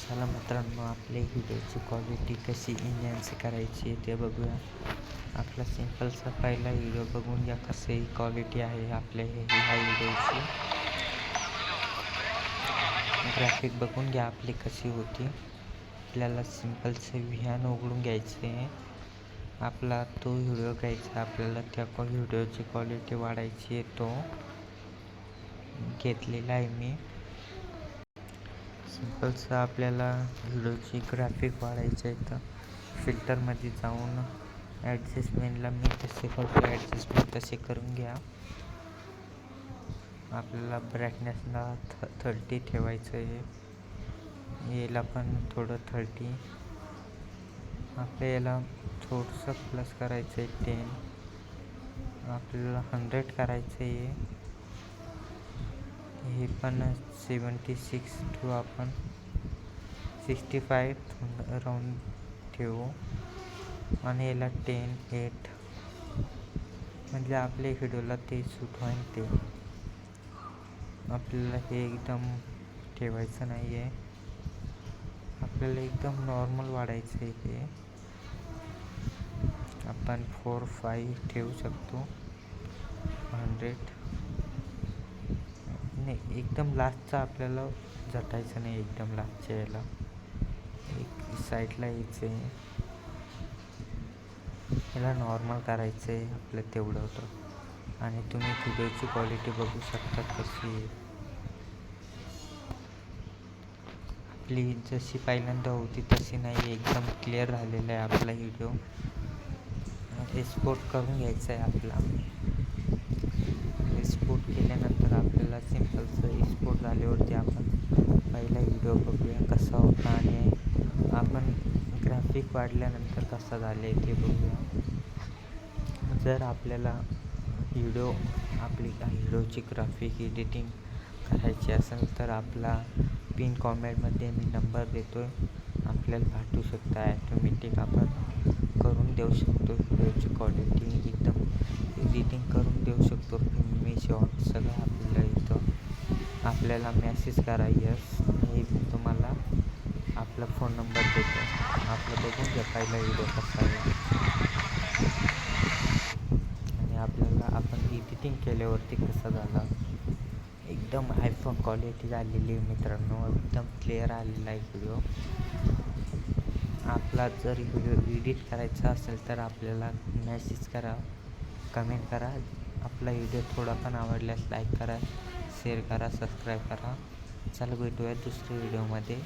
चला मित्रांनो, आपल्या व्हिडिओची क्वालिटी कशी एनहान्स करायची ते बघूया. आपला सिंपलचा पहिला व्हिडिओ बघून घ्या कशी क्वालिटी आहे आपल्या ह्या व्हिडिओची. ग्राफिक बघून घ्या आपली कशी होती. आपल्याला सिंपलचं व्हियान उघडून घ्यायचं आहे. आपला तो व्हिडिओ घ्यायचा, आपल्याला त्या व्हिडिओची क्वालिटी वाढायची आहे. तो घेतलेला आहे मी. सिंपलचं आपल्याला व्हिडिओची ग्राफिक वाढायचं आहे तर फिल्टरमध्ये जाऊन ॲडजस्टमेंटला मी तसे करतो, ॲडजस्टमेंट तसे करून घ्या. आपल्याला ब्राईटनेसला 30 ठेवायचं आहे. याला पण थोडं 30. आपल्या याला थोडंसं प्लस करायचं आहे 10. आपल्याला 100 करायचं आहे. हे पण 76 ठेवू, आपण 65 राऊंड ठेवू आणि याला 10, 8 म्हणजे आपल्या व्हिडिओला ते सूट होईल. ते आपल्याला हे एकदम ठेवायचं नाही आहे, आपल्याला एकदम नॉर्मल वाढायचं आहे. हे आपण 4, 5 ठेवू शकतो. 100 नाही, एकदम लास्टचा आपल्याला झटायचं नाही. एकदम लास्टच्या याला एक साईडला यायचं आहे. याला नॉर्मल करायचं आहे आपलं, तेवढं होतं. आणि तुम्ही व्हिडिओची क्वालिटी बघू शकता कशी आहे. आपली जशी पहिल्यांदा होती तशी नाही, एकदम क्लिअर झालेला आहे आपला व्हिडिओ. एक्सपोर्ट करून घ्यायचा आहे आपला. एक्सपोर्ट केल्यानंतर आपल्याला सिंपलचं एक्सपोर्ट झाल्यावरती आपण पहिला व्हिडिओ बघूया कसा होता आणि आपण ग्राफिक वाढल्यानंतर कसा झाला आहे ते बघूया. जर आपल्याला आपली व्हिडिओची ग्राफिक एडिटिंग करायची असेल तर आपला पिन कॉमेंटमध्ये मी नंबर देतो आहे, आपल्याला पाठवू शकता. ॲटोमॅटिक आपण करून देऊ शकतो. व्हिडिओची क्वालिटी एकदम एडिटिंग करून देऊ शकतो. मी शॉर्ट सगळं आपल्याला इथं आपल्याला मेसेज करा यस, हे तुम्हाला आपला फोन नंबर देतो. आपलं बघून घ्या पहिला व्हिडिओ कसा आहे. आणि आपल्याला आपण एडिटिंग केल्यावरती कसा झाला, एकदम हायफाय क्वालिटी झालेली आहे मित्रांनो. एकदम क्लिअर आलेला आहे व्हिडिओ. आपला जर व्हिडिओ एडिट करायचा असेल तर आपल्याला मेसेज करा, कमेंट करा. आपला व्हिडिओ थोडा पण आवडल्यास लाईक करा, शेअर करा, सबस्क्राईब करा. चला भेटूया दुसऱ्या व्हिडिओमध्ये.